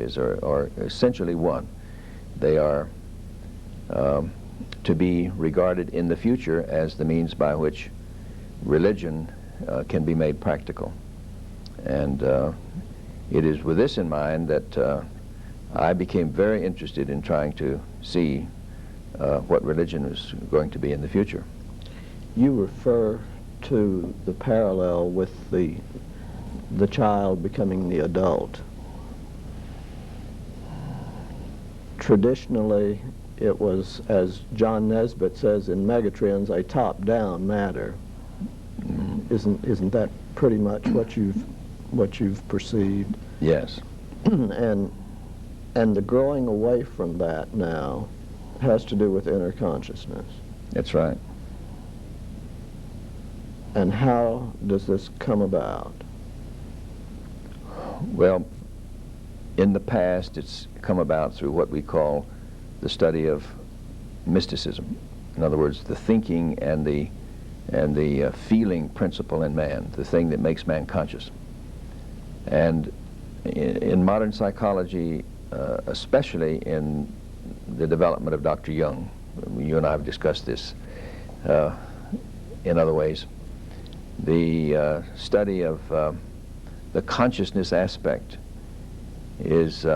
philosophies are essentially one. They are to be regarded in the future as the means by which religion can be made practical. And it is with this in mind that I became very interested in trying to see what religion is going to be in the future. You refer to the parallel with the child becoming the adult. Traditionally, it was, as John Nesbitt says in Megatrends, a top-down matter. Isn't that pretty much what you've perceived? Yes. And the growing away from that now has to do with inner consciousness. That's right. And how does this come about? Well, in the past, it's come about through what we call the study of mysticism. In other words, the thinking and the feeling principle in man, the thing that makes man conscious. And in modern psychology, especially in the development of Dr. Jung, you and I have discussed this in other ways, the study of the consciousness aspect is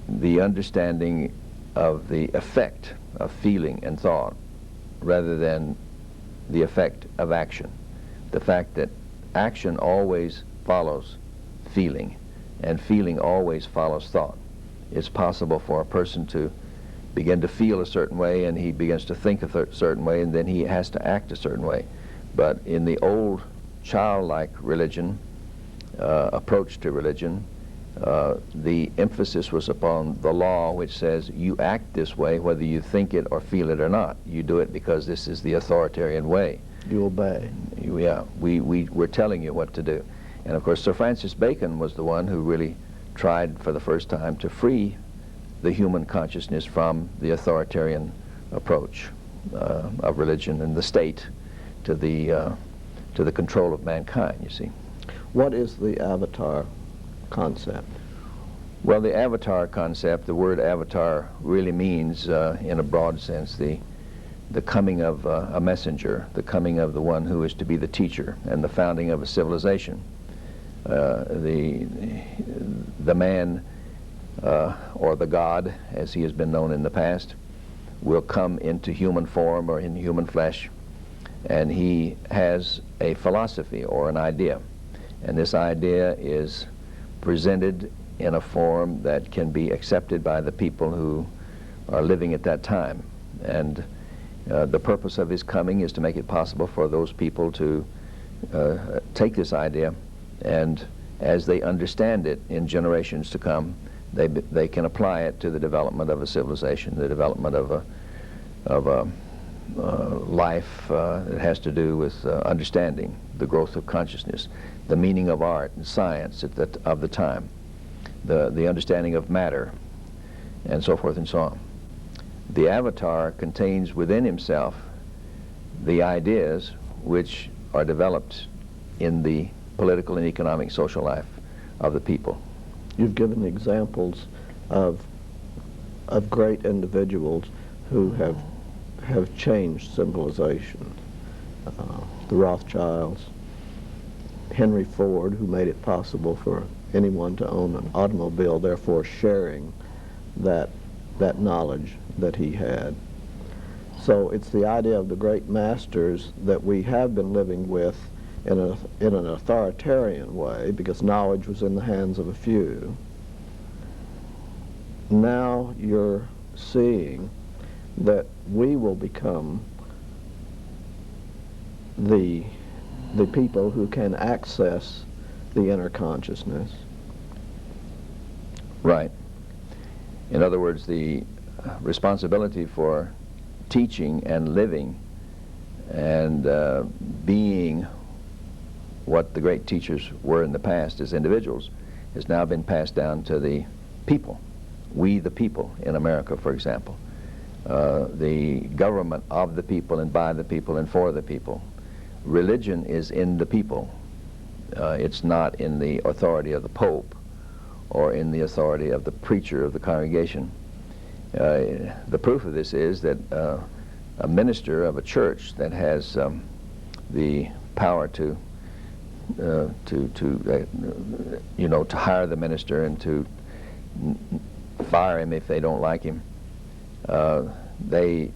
the understanding of the effect of feeling and thought rather than the effect of action. The fact that action always follows feeling and feeling always follows thought. It's possible for a person to begin to feel a certain way and he begins to think a certain way and then he has to act a certain way. But in the old childlike religion, approach to religion, the emphasis was upon the law, which says you act this way whether you think it or feel it or not. You do it because this is the authoritarian way. You obey. Yeah, we're telling you what to do. And of course Sir Francis Bacon was the one who really tried for the first time to free the human consciousness from the authoritarian approach of religion and the state to the control of mankind, you see. What is the avatar concept? Well, the avatar concept, the word avatar really means, in a broad sense, the coming of a messenger, the coming of the one who is to be the teacher, and the founding of a civilization. The man, or the God, as he has been known in the past, will come into human form or in human flesh, and he has a philosophy or an idea. And this idea is presented in a form that can be accepted by the people who are living at that time. And the purpose of his coming is to make it possible for those people to take this idea, and as they understand it in generations to come, they can apply it to the development of a civilization, the development of a life that has to do with understanding the growth of consciousness, the meaning of art and science of the time, the understanding of matter, and so forth and so on. The avatar contains within himself the ideas which are developed in the political and economic social life of the people. You've given examples of great individuals who have changed civilization. The Rothschilds, Henry Ford, who made it possible for anyone to own an automobile, therefore sharing that knowledge that he had. So it's the idea of the great masters that we have been living with in an authoritarian way, because knowledge was in the hands of a few. Now you're seeing that we will become the people who can access the inner consciousness. Right. In other words, the responsibility for teaching and living and being what the great teachers were in the past as individuals has now been passed down to the people. We the people in America, for example. The government of the people and by the people and for the people. Religion is in the people. It's not in the authority of the Pope or in the authority of the preacher of the congregation. The proof of this is that a minister of a church that has the power to hire the minister and to fire him if they don't like him, they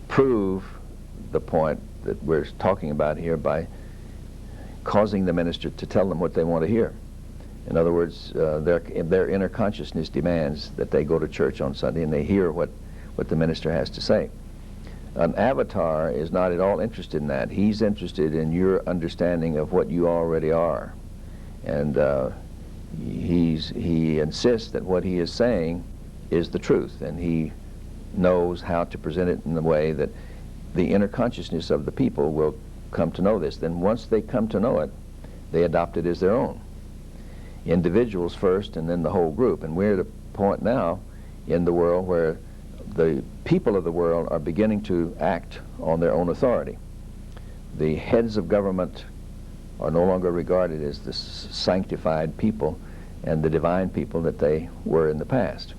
prove the point that we're talking about here by causing the minister to tell them what they want to hear. In other words, their inner consciousness demands that they go to church on Sunday and they hear what the minister has to say. An avatar is not at all interested in that. He's interested in your understanding of what you already are. And he insists that what he is saying is the truth, and he knows how to present it in a way that the inner consciousness of the people will come to know this. Then once they come to know it, they adopt it as their own. Individuals first and then the whole group. And we're at a point now in the world where the people of the world are beginning to act on their own authority. The heads of government are no longer regarded as the sanctified people and the divine people that they were in the past.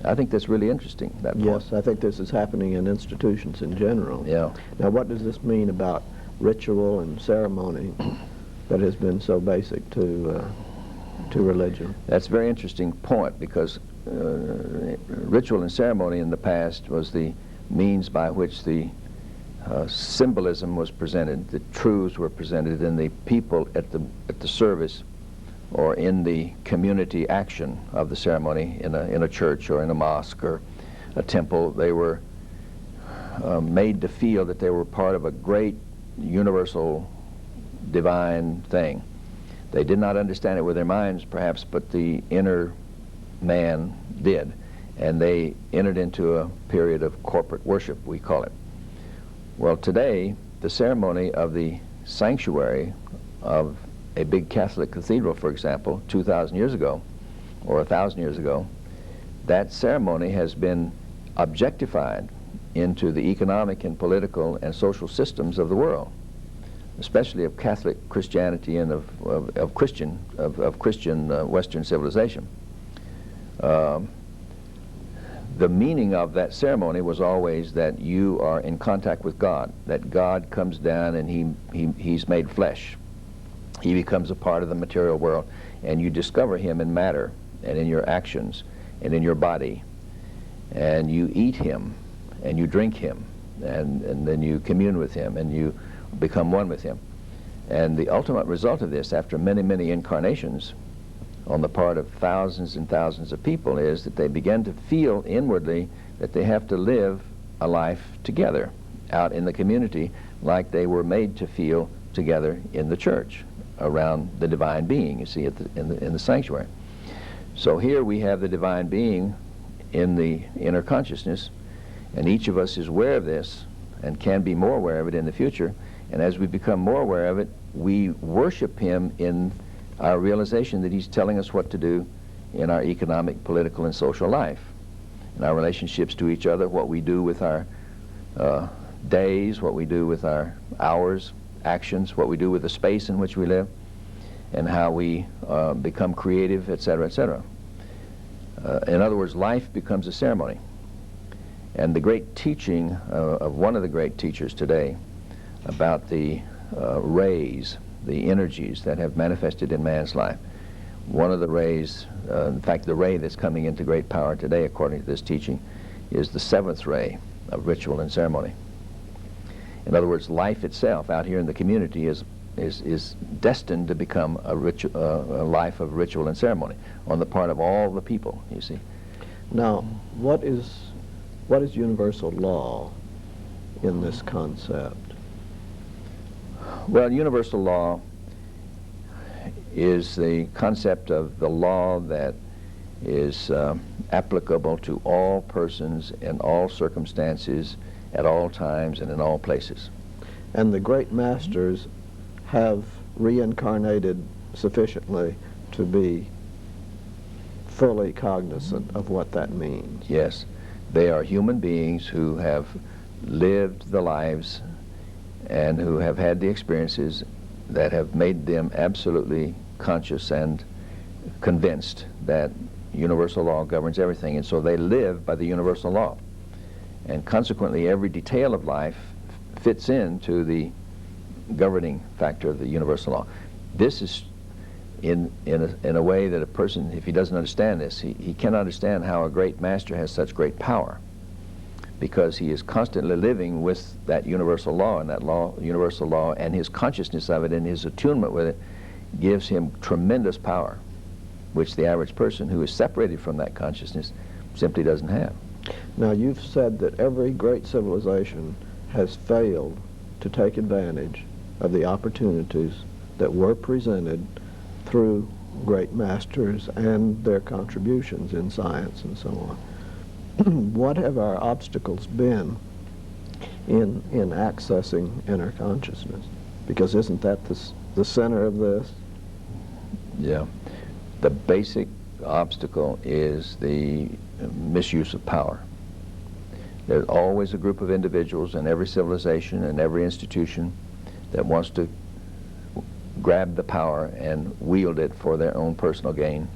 I think that's really interesting, that point. Yes, I think this is happening in institutions in general. Yeah. Now, what does this mean about ritual and ceremony that has been so basic to religion? That's a very interesting point, because ritual and ceremony in the past was the means by which the symbolism was presented, the truths were presented, and the people at the service or in the community action of the ceremony in a church or in a mosque or a temple, they were made to feel that they were part of a great universal divine thing. They did not understand it with their minds, perhaps, but the inner man did. And they entered into a period of corporate worship, we call it. Well, today, the ceremony of the sanctuary of a big Catholic cathedral, for example, 2,000 years ago, or 1,000 years ago, that ceremony has been objectified into the economic and political and social systems of the world, especially of Catholic Christianity and of Christian Western civilization. The meaning of that ceremony was always that you are in contact with God, that God comes down and he's made flesh. He becomes a part of the material world, and you discover him in matter and in your actions and in your body, and you eat him and you drink him, and then you commune with him and you become one with him. And the ultimate result of this, after many, many incarnations on the part of thousands and thousands of people, is that they begin to feel inwardly that they have to live a life together out in the community, like they were made to feel together in the church around the divine being, you see, in the sanctuary. So here we have the divine being in the inner consciousness, and each of us is aware of this and can be more aware of it in the future. And as we become more aware of it, we worship him in our realization that he's telling us what to do in our economic, political, and social life, in our relationships to each other, what we do with our days, what we do with our hours, actions, what we do with the space in which we live, and how we become creative, etc., etc. In other words, life becomes a ceremony. And the great teaching of one of the great teachers today about the rays, the energies that have manifested in man's life, one of the rays, in fact, the ray that's coming into great power today, according to this teaching, is the seventh ray of ritual and ceremony. In other words, life itself out here in the community is destined to become a life of ritual and ceremony on the part of all the people, you see. Now, what is universal law in this concept? Well, universal law is the concept of the law that is applicable to all persons in all circumstances, at all times, and in all places. And the great masters have reincarnated sufficiently to be fully cognizant of what that means. Yes. They are human beings who have lived the lives and who have had the experiences that have made them absolutely conscious and convinced that universal law governs everything, and so they live by the universal law. And consequently, every detail of life fits into the governing factor of the universal law. This is in a way that a person, if he doesn't understand this, he cannot understand how a great master has such great power, because he is constantly living with that universal law, and that universal law, and his consciousness of it and his attunement with it gives him tremendous power, which the average person who is separated from that consciousness simply doesn't have. Now, you've said that every great civilization has failed to take advantage of the opportunities that were presented through great masters and their contributions in science and so on. What have our obstacles been in accessing inner consciousness? Because isn't that the center of this? Yeah. The basic obstacle is the misuse of power. There's always a group of individuals in every civilization and every institution that wants to grab the power and wield it for their own personal gain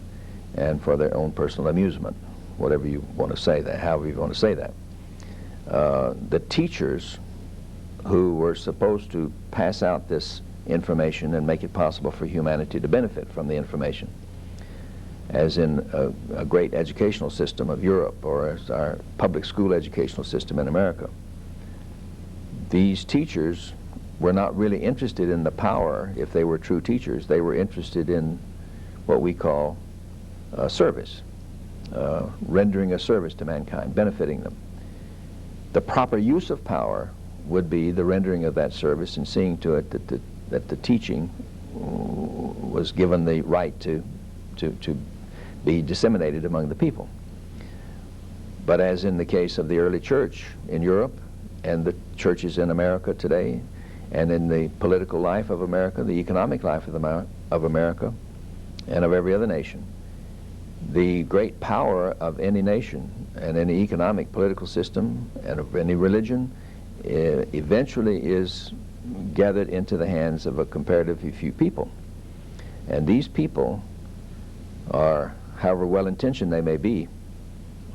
and for their own personal amusement, whatever you want to say that, however you want to say that. The teachers who were supposed to pass out this information and make it possible for humanity to benefit from the information, as in a great educational system of Europe, or as our public school educational system in America, these teachers were not really interested in the power. If they were true teachers, they were interested in what we call service, rendering a service to mankind, benefiting them. The proper use of power would be the rendering of that service and seeing to it that the teaching was given the right to be disseminated among the people. But as in the case of the early church in Europe and the churches in America today, and in the political life of America, the economic life of America, and of every other nation, the great power of any nation and any economic political system and of any religion eventually is gathered into the hands of a comparatively few people. And these people are, however well-intentioned they may be,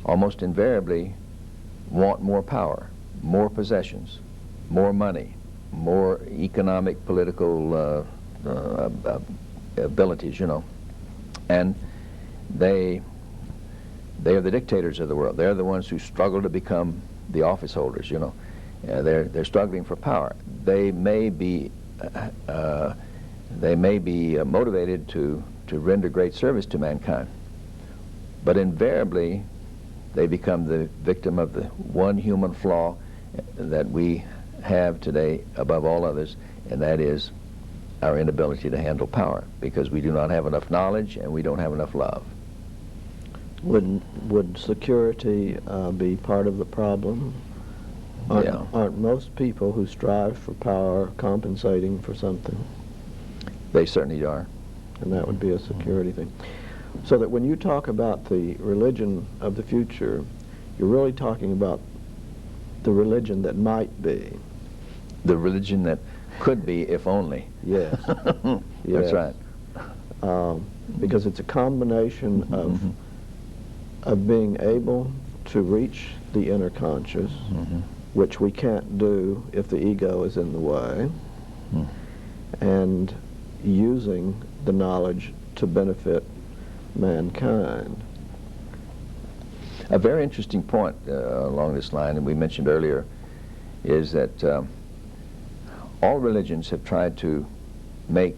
almost invariably want more power, more possessions, more money, more economic, political abilities, you know. And they are the dictators of the world. They're the ones who struggle to become the office holders, you know. They're struggling for power. They may be motivated to render great service to mankind, but invariably they become the victim of the one human flaw that we have today above all others, and that is our inability to handle power, because we do not have enough knowledge and we don't have enough love. Would security be part of the problem? Aren't most people who strive for power compensating for something? They certainly are. And that would be a security thing. So that when you talk about the religion of the future, you're really talking about the religion that might be. The religion that could be, if only. Yes. That's right. Because it's a combination of being able to reach the inner conscious, which we can't do if the ego is in the way, and using the knowledge to benefit mankind. A very interesting point along this line, and we mentioned earlier, is that all religions have tried to make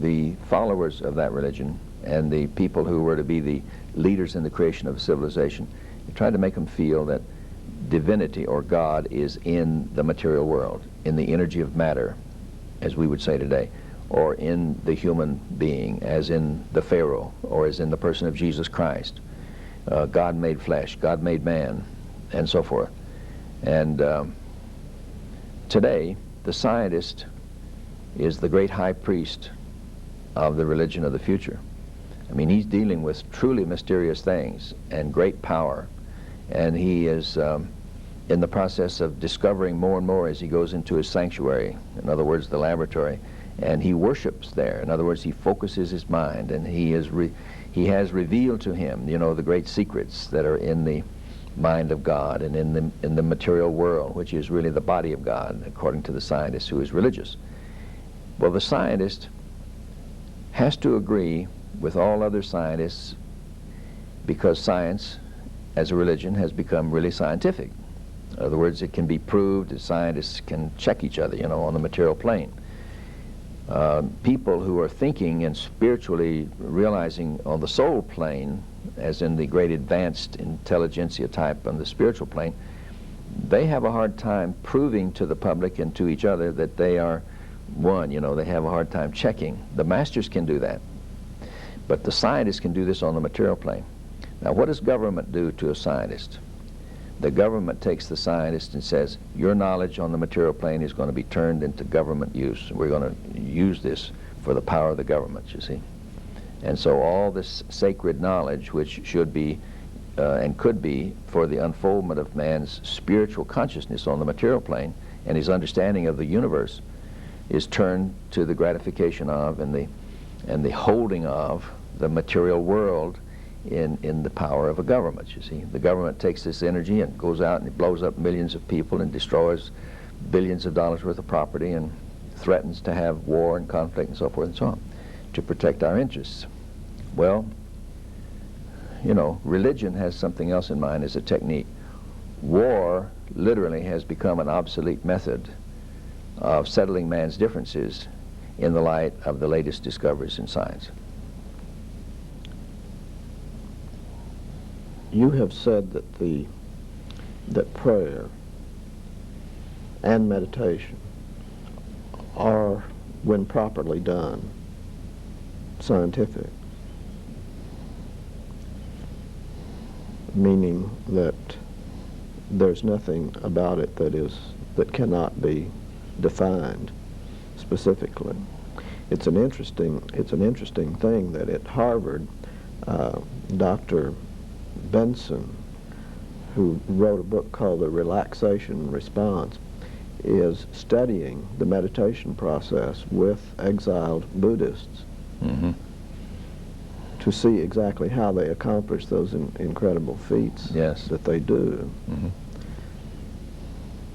the followers of that religion and the people who were to be the leaders in the creation of civilization, they tried to make them feel that divinity or God is in the material world, in the energy of matter, as we would say today, or in the human being, as in the Pharaoh, or as in the person of Jesus Christ. God made flesh, God made man, and so forth. And today, the scientist is the great high priest of the religion of the future. I mean, he's dealing with truly mysterious things and great power, and he is in the process of discovering more and more as he goes into his sanctuary, in other words, the laboratory, and he worships there. In other words, he focuses his mind, and he He has revealed to him, the great secrets that are in the mind of God and in the material world, which is really the body of God, according to the scientist who is religious. Well, the scientist has to agree with all other scientists, because science, as a religion, has become really scientific. In other words, it can be proved that scientists can check each other, on the material plane. People who are thinking and spiritually realizing on the soul plane, as in the great advanced intelligentsia type on the spiritual plane, they have a hard time proving to the public and to each other that they are one. They have a hard time checking. The masters can do that, but the scientists can do this on the material plane. Now, what does government do to a scientist? The government takes the scientist and says, your knowledge on the material plane is going to be turned into government use. We're going to use this for the power of the government, you see. And so all this sacred knowledge, which should be and could be for the unfoldment of man's spiritual consciousness on the material plane and his understanding of the universe, is turned to the gratification of and the holding of the material world in the power of a government, you see. The government takes this energy and goes out and it blows up millions of people and destroys billions of dollars worth of property and threatens to have war and conflict and so forth and so on to protect our interests. Well, religion has something else in mind as a technique. War literally has become an obsolete method of settling man's differences in the light of the latest discoveries in science. You have said that prayer and meditation are, when properly done, scientific, meaning that there's nothing about it that cannot be defined specifically. It's an interesting thing that at Harvard, Dr. Benson, who wrote a book called The Relaxation Response, is studying the meditation process with exiled Buddhists to see exactly how they accomplish those incredible feats that they do.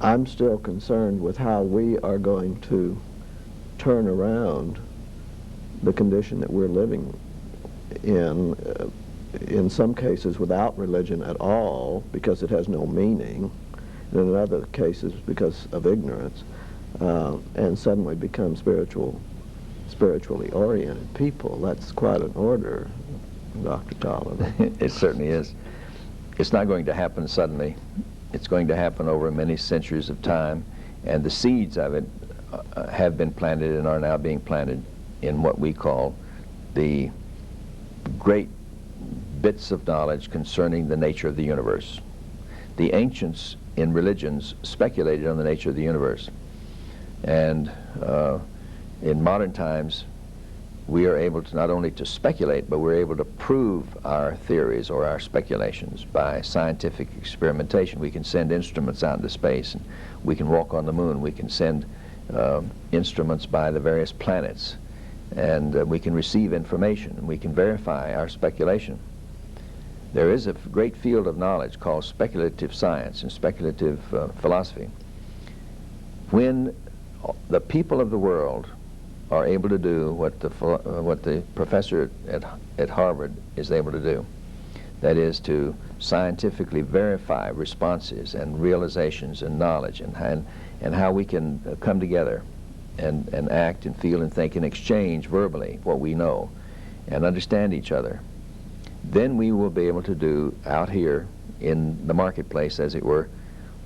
I'm still concerned with how we are going to turn around the condition that we're living in some cases without religion at all, because it has no meaning, and in other cases because of ignorance, and suddenly become spiritually oriented people. That's quite an order, Dr. Taliaferro. It certainly is. It's not going to happen suddenly. It's going to happen over many centuries of time, and the seeds of it have been planted and are now being planted in what we call the great bits of knowledge concerning the nature of the universe. The ancients in religions speculated on the nature of the universe, and in modern times we are able to not only to speculate, but we're able to prove our theories or our speculations by scientific experimentation. We can send instruments out into space, and we can walk on the moon. We can send instruments by the various planets, and we can receive information, and we can verify our speculation. There is a great field of knowledge called speculative science and speculative philosophy. When the people of the world are able to do what the professor at Harvard is able to do, that is to scientifically verify responses and realizations and knowledge and how we can come together and act and feel and think and exchange verbally what we know and understand each other, then we will be able to do out here in the marketplace, as it were,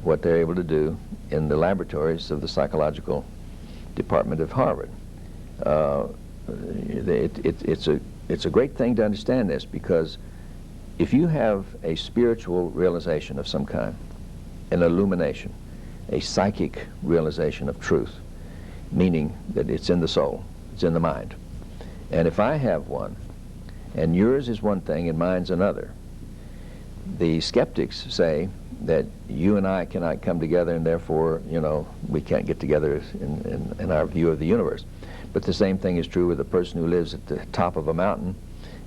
what they're able to do in the laboratories of the psychological department of Harvard. It's a great thing to understand this, because if you have a spiritual realization of some kind, an illumination, a psychic realization of truth, meaning that it's in the soul, it's in the mind, and if I have one, and yours is one thing and mine's another, the skeptics say that you and I cannot come together, and therefore, we can't get together in our view of the universe. But the same thing is true with a person who lives at the top of a mountain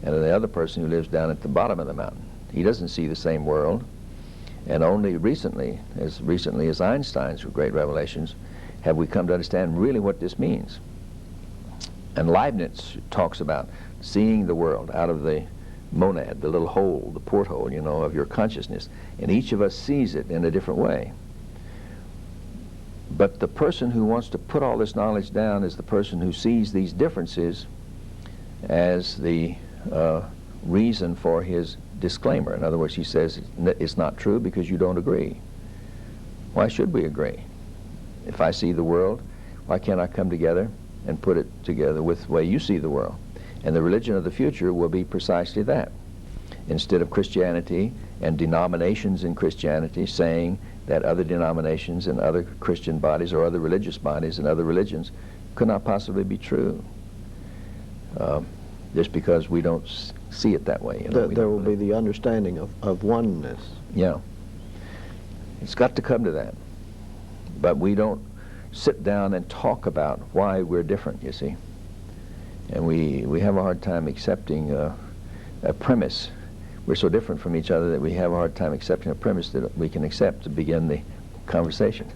and the other person who lives down at the bottom of the mountain. He doesn't see the same world. And only recently as Einstein's great revelations, have we come to understand really what this means. And Leibniz talks about seeing the world out of the monad, the little hole, the porthole, you know, of your consciousness. And each of us sees it in a different way. But the person who wants to put all this knowledge down is the person who sees these differences as the reason for his disclaimer. In other words, he says it's not true because you don't agree. Why should we agree? If I see the world, why can't I come together and put it together with the way you see the world? And the religion of the future will be precisely that. Instead of Christianity and denominations in Christianity saying that other denominations and other Christian bodies or other religious bodies and other religions could not possibly be true. Just because we don't see it that way. You know, there will be the understanding of oneness. Yeah. It's got to come to that. But we don't sit down and talk about why we're different, you see. And we have a hard time accepting a premise. We're so different from each other that we have a hard time accepting a premise that we can accept to begin the conversation.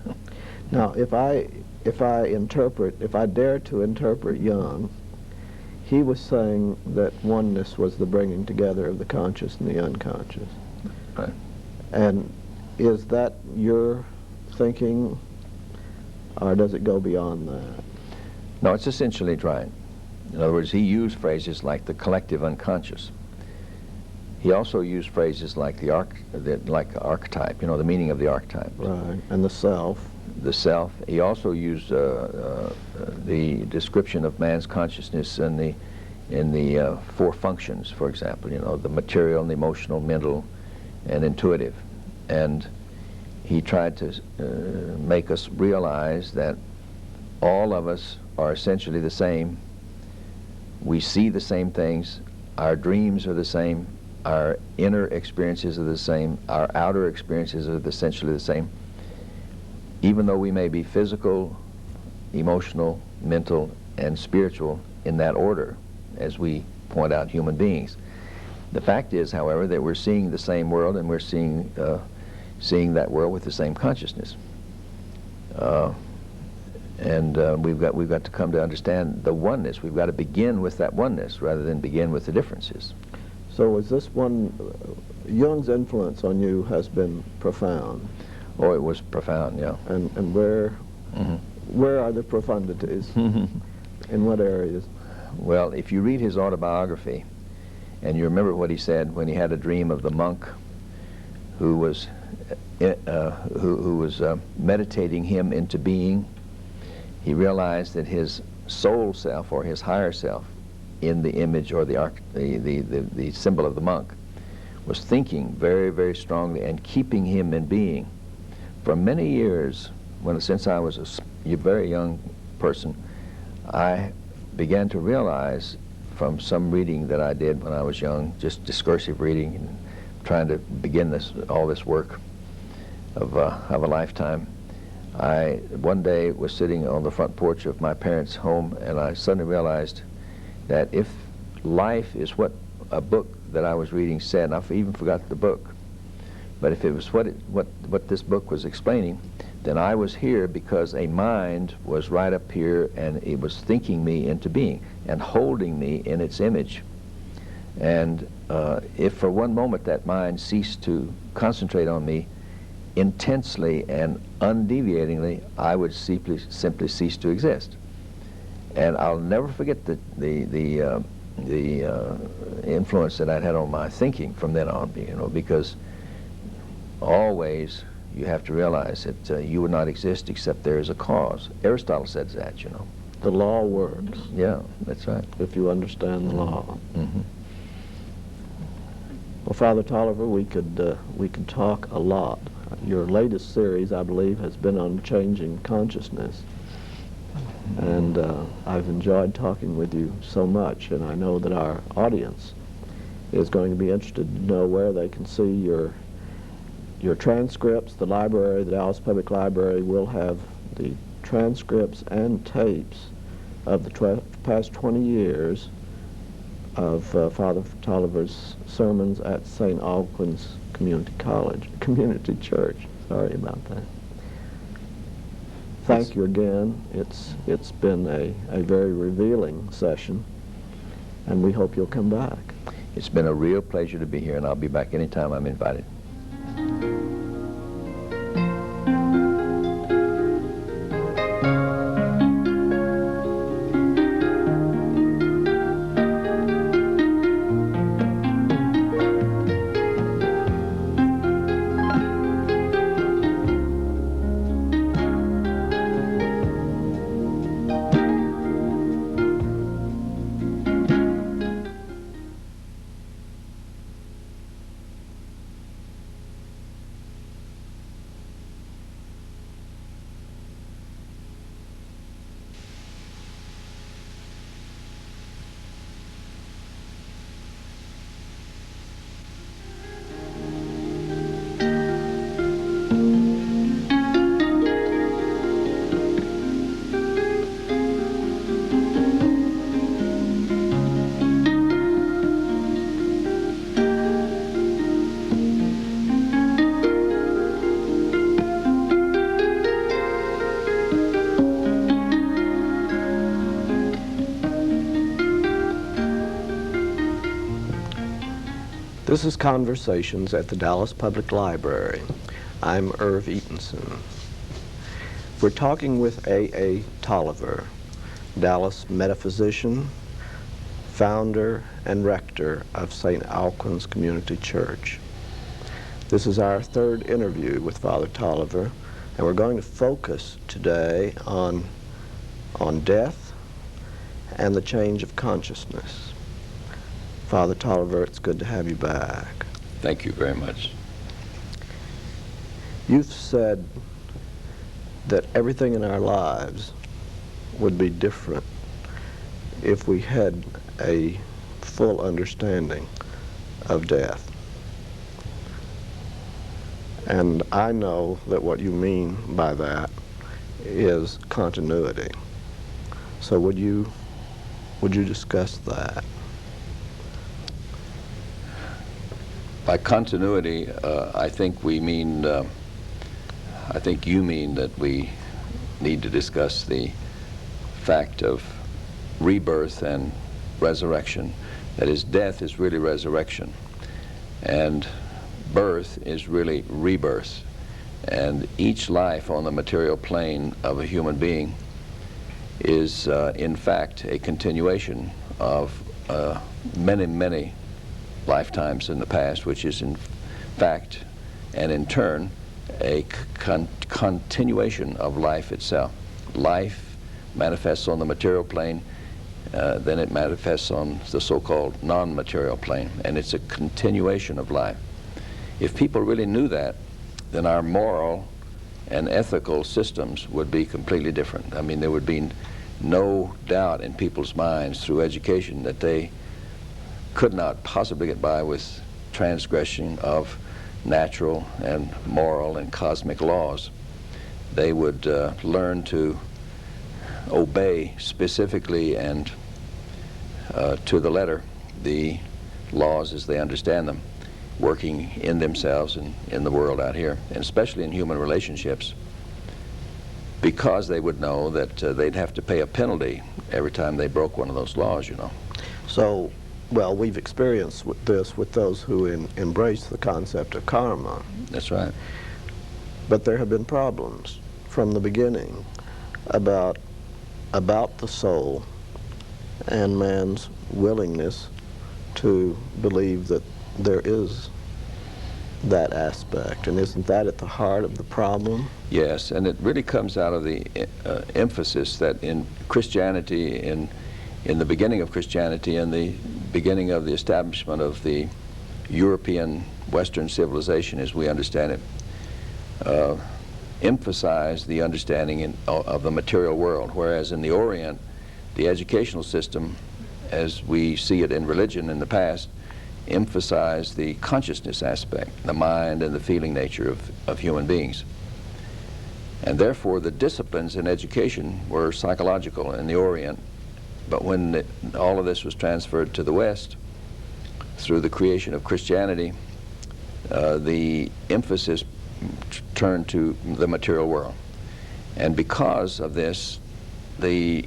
Now, if I dare to interpret Jung, he was saying that oneness was the bringing together of the conscious and the unconscious. Right. And is that your thinking, or does it go beyond that? No, it's essentially right. In other words, he used phrases like the collective unconscious. He also used phrases like the archetype, you know, the meaning of the archetype. Right, and the self. The self. He also used the description of man's consciousness in the four functions, for example, you know, the material and the emotional, mental, and intuitive. And he tried to make us realize that all of us are essentially the same. We see the same things. Our dreams are the same. Our inner experiences are the same. Our outer experiences are essentially the same. Even though we may be physical, emotional, mental, and spiritual in that order, as we point out human beings. The fact is, however, that we're seeing the same world, and we're seeing that world with the same consciousness. We've got to come to understand the oneness. We've got to begin with that oneness rather than begin with the differences. So is this one, Jung's influence on you has been profound. Oh, it was profound, yeah. And where are the profundities? In what areas? Well, if you read his autobiography, and you remember what he said when he had a dream of the monk who was meditating him into being, he realized that his soul self or his higher self in the image or the symbol of the monk was thinking very, very strongly and keeping him in being. For many years, since I was a very young person, I began to realize from some reading that I did when I was young, just discursive reading and trying to begin all this work of a lifetime. I one day was sitting on the front porch of my parents' home, and I suddenly realized that if life is what a book that I was reading said, and I even forgot the book, but if it was what this book was explaining, then I was here because a mind was right up here, and it was thinking me into being and holding me in its image. And if for one moment that mind ceased to concentrate on me intensely and undeviatingly, I would simply cease to exist. And I'll never forget the influence that I'd had on my thinking from then on, you know, because always you have to realize that you would not exist except there is a cause. Aristotle said that, you know. The law works. Yeah, that's right. If you understand the law. Mm-hmm. Well, Father Taliaferro, we could talk a lot. Your latest series, I believe, has been on changing consciousness. And I've enjoyed talking with you so much, and I know that our audience is going to be interested to know where they can see your transcripts. The library, the Dallas Public Library, will have the transcripts and tapes of the past 20 years of Father Taliaferro's sermons at St. Alcuin's Community Church. Sorry about that. Thank you again. It's been a very revealing session, and we hope you'll come back. It's been a real pleasure to be here, and I'll be back anytime I'm invited. This is Conversations at the Dallas Public Library. I'm Erv Eatenson. We're talking with A.A. Taliaferro, Dallas metaphysician, founder and rector of St. Alcuin's Community Church. This is our third interview with Father Taliaferro, and we're going to focus today on death and the change of consciousness. Father Taliaferro, it's good to have you back. Thank you very much. You've said that everything in our lives would be different if we had a full understanding of death. And I know that what you mean by that is continuity. So would you discuss that? By continuity, I think we mean, I think you mean that we need to discuss the fact of rebirth and resurrection. That is, death is really resurrection, and birth is really rebirth. And each life on the material plane of a human being is, in fact, a continuation of many, many lifetimes in the past, which is in fact and in turn a continuation of life itself. Life manifests on the material plane, then it manifests on the so-called non-material plane, and it's a continuation of life. If people really knew that, then our moral and ethical systems would be completely different. I mean, there would be no doubt in people's minds through education that they could not possibly get by with transgression of natural and moral and cosmic laws. They would learn to obey specifically and to the letter the laws as they understand them, working in themselves and in the world out here, and especially in human relationships, because they would know that they'd have to pay a penalty every time they broke one of those laws, you know. So, well, we've experienced this with those who embrace the concept of karma. That's right. But there have been problems from the beginning about the soul and man's willingness to believe that there is that aspect. And isn't that at the heart of the problem? Yes, and it really comes out of the emphasis that in Christianity, in the beginning of Christianity and the beginning of the establishment of the European Western civilization as we understand it, emphasized the understanding of the material world, whereas in the Orient, the educational system, as we see it in religion in the past, emphasized the consciousness aspect, the mind and the feeling nature of human beings. And therefore the disciplines in education were psychological in the Orient, But when all of this was transferred to the West through the creation of Christianity, the emphasis turned to the material world. And because of this, the